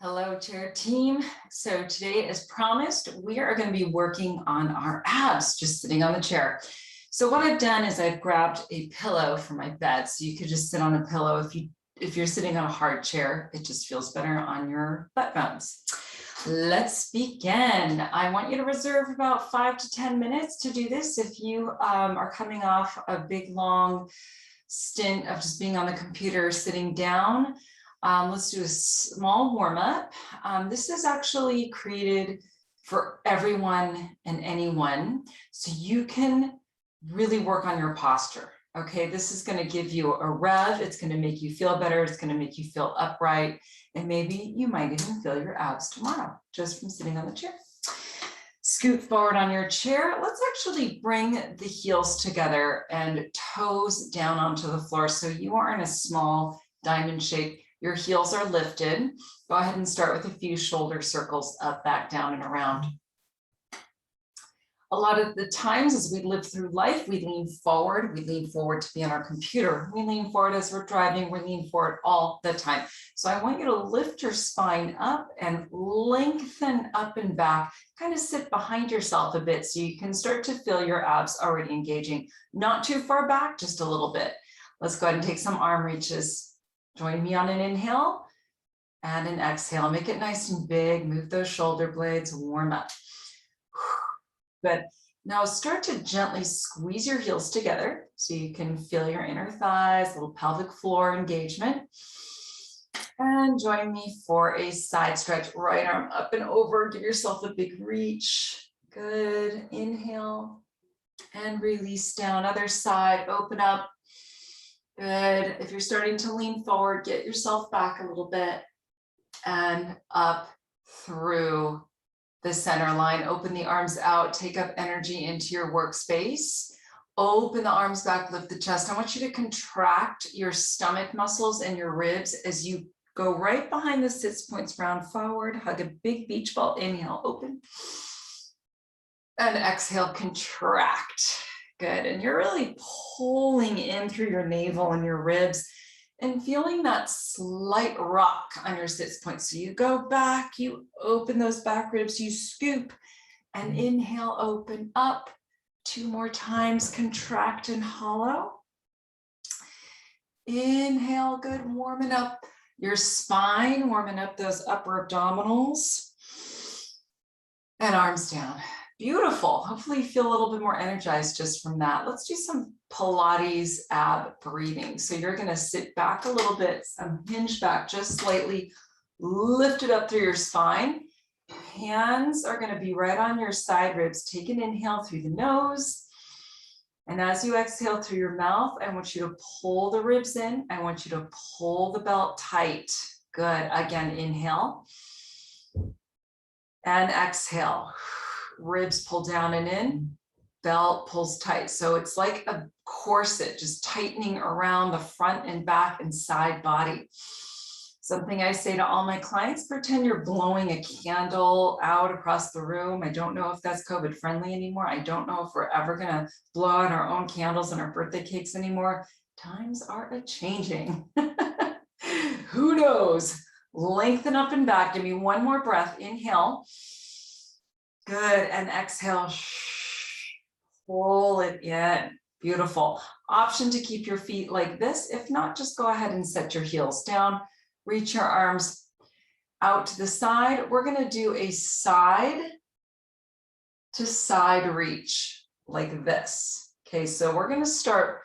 Hello, chair team. So today, as promised, we are going to be working on our abs, just sitting on the chair. So what I've done is I've grabbed a pillow from my bed. So you could just sit on a pillow. If you're sitting on a hard chair, it just feels better on your butt bones. Let's begin. I want you to reserve about 5 to 10 minutes to do this. If you are coming off a big, long stint of just being on the computer, sitting down, let's do a small warm up. This is actually created for everyone and anyone, so you can really work on your posture. Okay, this is going to give you a rev. It's going to make you feel better. It's going to make you feel upright. And maybe you might even feel your abs tomorrow just from sitting on the chair. Scoot forward on your chair. Let's actually bring the heels together and toes down onto the floor. So you are in a small diamond shape. Your heels are lifted. Go ahead and start with a few shoulder circles up, back, down, and around. A lot of the times as we live through life, we lean forward. We lean forward to be on our computer. We lean forward as we're driving. We lean forward all the time. So I want you to lift your spine up and lengthen up and back. Kind of sit behind yourself a bit so you can start to feel your abs already engaging. Not too far back, just a little bit. Let's go ahead and take some arm reaches. Join me on an inhale and an exhale. Make it nice and big. Move those shoulder blades. Warm up. Good. Now start to gently squeeze your heels together so you can feel your inner thighs, little pelvic floor engagement. And join me for a side stretch. Right arm up and over. Give yourself a big reach. Good. Inhale and release down. Other side. Open up. Good. If you're starting to lean forward, get yourself back a little bit and up through the center line. Open the arms out, take up energy into your workspace. Open the arms back, lift the chest. I want you to contract your stomach muscles and your ribs as you go right behind the sits points, round forward, hug a big beach ball. Inhale, open. And exhale, contract. Good. And you're really pulling in through your navel and your ribs and feeling that slight rock on your sits points. So you go back, you open those back ribs, you scoop and inhale, open up. 2 more times, contract and hollow. Inhale, good, warming up your spine, warming up those upper abdominals and arms down. Beautiful. Hopefully you feel a little bit more energized just from that. Let's do some Pilates ab breathing. So you're going to sit back a little bit, hinge back just slightly, lift it up through your spine. Hands are going to be right on your side ribs. Take an inhale through the nose. And as you exhale through your mouth, I want you to pull the ribs in. I want you to pull the belt tight. Good. Again, inhale and exhale. Ribs pull down and in, belt pulls tight. So it's like a corset, just tightening around the front and back and side body. Something I say to all my clients, pretend you're blowing a candle out across the room. I don't know if that's COVID friendly anymore. I don't know if we're ever going to blow out our own candles and our birthday cakes anymore. Times are a-changing. Who knows? Lengthen up and back. Give me one more breath. Inhale. Good. And exhale. Pull it in. Beautiful. Option to keep your feet like this. If not, just go ahead and set your heels down. Reach your arms out to the side. We're going to do a side to side reach like this. Okay, so we're going to start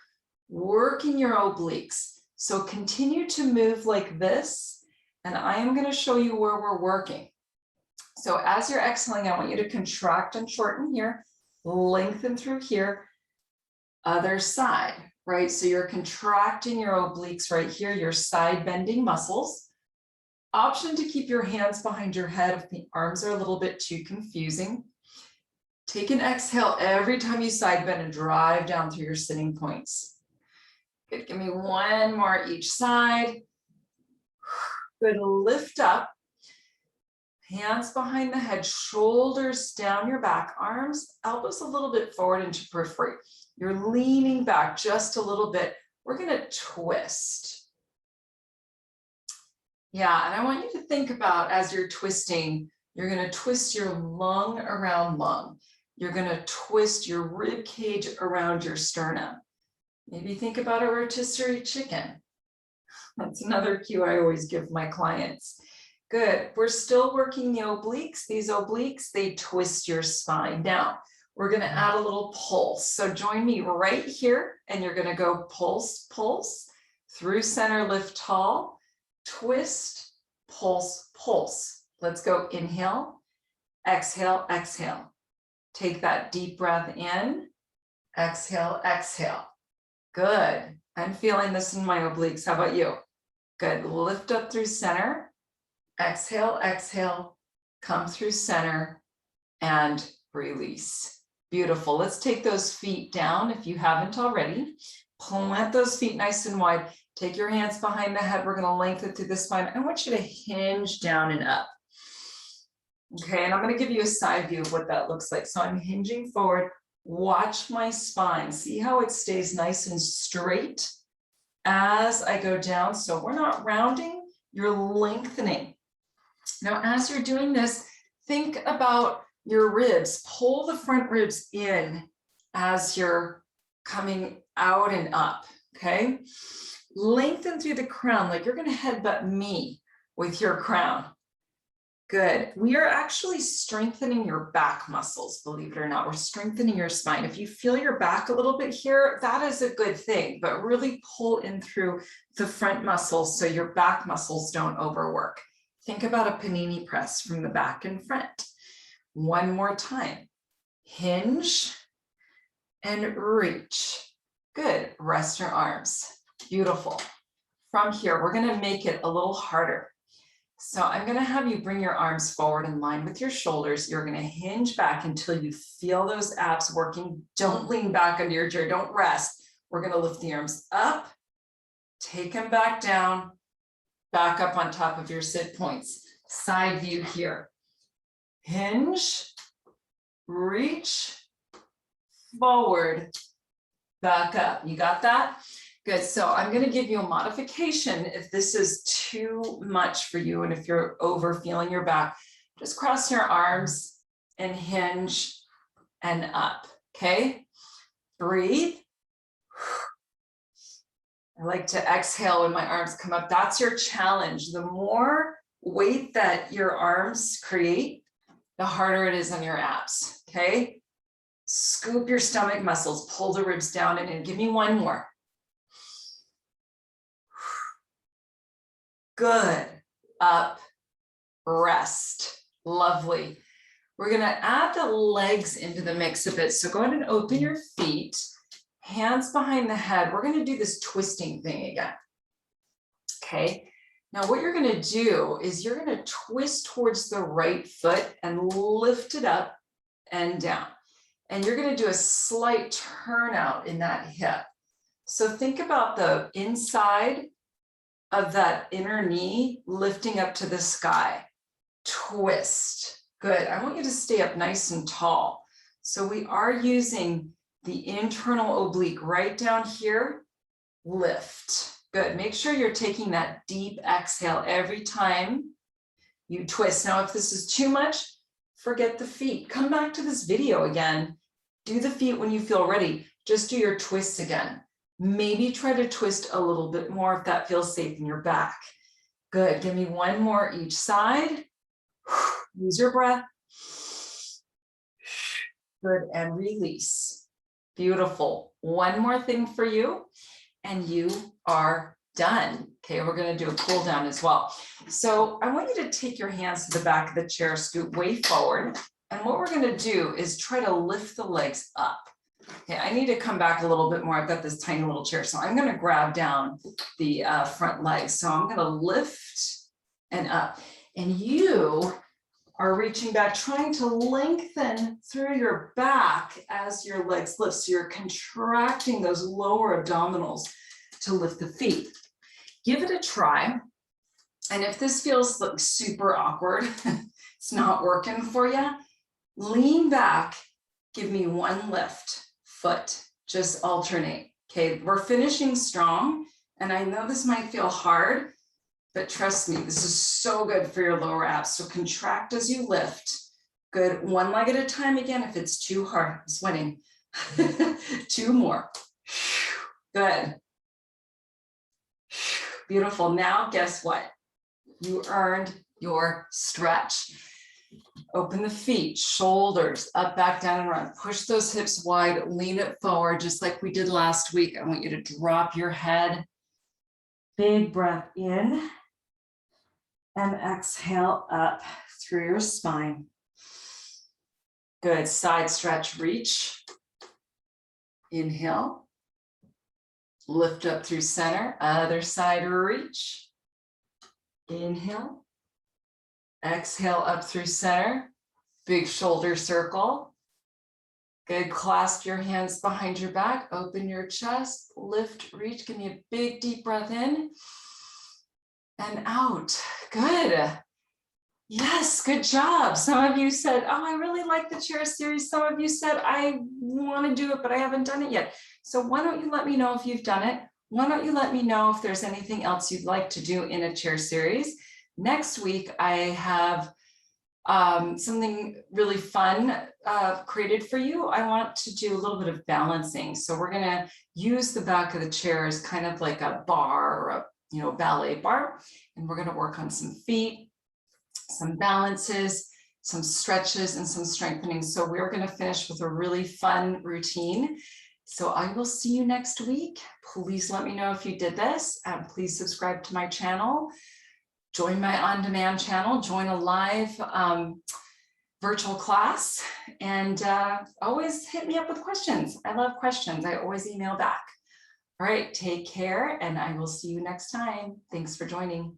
working your obliques. So continue to move like this. And I am going to show you where we're working. So as you're exhaling, I want you to contract and shorten here, lengthen through here, other side, right? So you're contracting your obliques right here, your side bending muscles. Option to keep your hands behind your head if the arms are a little bit too confusing. Take an exhale every time you side bend and drive down through your sitting points. Good, give me one more each side. Good, lift up. Hands behind the head, shoulders down your back, arms, elbows a little bit forward into periphery. You're leaning back just a little bit. We're going to twist. Yeah, and I want you to think about as you're twisting, you're going to twist your lung around lung. You're going to twist your rib cage around your sternum. Maybe think about a rotisserie chicken. That's another cue I always give my clients. Good. We're still working the obliques. These obliques, they twist your spine down. We're going to add a little pulse. So join me right here, and you're going to go pulse, pulse, through center, lift tall, twist, pulse, pulse. Let's go inhale, exhale, exhale. Take that deep breath in, exhale, exhale. Good. I'm feeling this in my obliques. How about you? Good. Lift up through center, exhale, exhale, come through center and release. Beautiful. Let's take those feet down if you haven't already. Plant those feet nice and wide. Take your hands behind the head. We're going to lengthen through the spine. I want you to hinge down and up. Okay, and I'm going to give you a side view of what that looks like. So I'm hinging forward. Watch my spine. See how it stays nice and straight as I go down. So we're not rounding, you're lengthening. Now, as you're doing this, think about your ribs. Pull the front ribs in as you're coming out and up, okay? Lengthen through the crown, like you're gonna headbutt me with your crown. Good. We are actually strengthening your back muscles, believe it or not. We're strengthening your spine. If you feel your back a little bit here, that is a good thing, but really pull in through the front muscles so your back muscles don't overwork. Think about a panini press from the back and front. One more time. Hinge and reach. Good. Rest your arms. Beautiful. From here, we're going to make it a little harder. So I'm going to have you bring your arms forward in line with your shoulders. You're going to hinge back until you feel those abs working. Don't lean back under your chair. Don't rest. We're going to lift the arms up, take them back down, back up on top of your sit points. Side view here. Hinge, reach, forward, back up. You got that? Good. So I'm going to give you a modification if this is too much for you and if you're over feeling your back. Just cross your arms and hinge and up. Okay? Breathe. I like to exhale when my arms come up. That's your challenge. The more weight that your arms create, the harder it is on your abs. Okay? Scoop your stomach muscles, pull the ribs down and in. Give me one more. Good. Up, rest. Lovely. We're going to add the legs into the mix a bit. So go ahead and open your feet, hands behind the head. We're going to do this twisting thing again. Okay. Now what you're going to do is you're going to twist towards the right foot and lift it up and down. And you're going to do a slight turnout in that hip. So think about the inside of that inner knee lifting up to the sky. Twist. Good. I want you to stay up nice and tall. So we are using the internal oblique right down here. Lift. Good. Make sure you're taking that deep exhale every time you twist. Now, if this is too much, forget the feet. Come back to this video again. Do the feet when you feel ready. Just do your twists again. Maybe try to twist a little bit more if that feels safe in your back. Good. Give me one more each side. Use your breath. Good. And release. Beautiful. One more thing for you, and you are done. Okay, we're going to do a cool down as well. So I want you to take your hands to the back of the chair, scoot way forward. And what we're going to do is try to lift the legs up. Okay, I need to come back a little bit more. I've got this tiny little chair, so I'm going to grab down the front legs. So I'm going to lift and up. And you are reaching back, trying to lengthen through your back as your legs lift. So you're contracting those lower abdominals to lift the feet. Give it a try. And if this feels like super awkward, it's not working for you, lean back, give me one lift, foot, just alternate. Okay, we're finishing strong. And I know this might feel hard, but trust me, this is so good for your lower abs. So contract as you lift. Good, one leg at a time again. If it's too hard, I'm sweating. 2 more. Good. Beautiful. Now, guess what? You earned your stretch. Open the feet, shoulders up, back, down, and run. Push those hips wide, lean it forward, just like we did last week. I want you to drop your head. Big breath in and exhale up through your spine. Good. Side stretch, reach. Inhale. Lift up through center. Other side, reach. Inhale. Exhale up through center. Big shoulder circle. Good. Clasp your hands behind your back. Open your chest. Lift, reach. Give me a big deep breath in and out. Good. Yes, good job. Some of you said, oh, I really like the chair series. Some of you said, I want to do it, but I haven't done it yet. So why don't you let me know if you've done it? Why don't you let me know if there's anything else you'd like to do in a chair series? Next week, I have something really fun created for you. I want to do a little bit of balancing. So we're going to use the back of the chair as kind of like a bar or a ballet bar. And we're going to work on some feet, some balances, some stretches, and some strengthening. So we're going to finish with a really fun routine. So I will see you next week. Please let me know if you did this. Please subscribe to my channel. Join my on-demand channel. Join a live virtual class. And always hit me up with questions. I love questions. I always email back. All right, take care, and I will see you next time. Thanks for joining.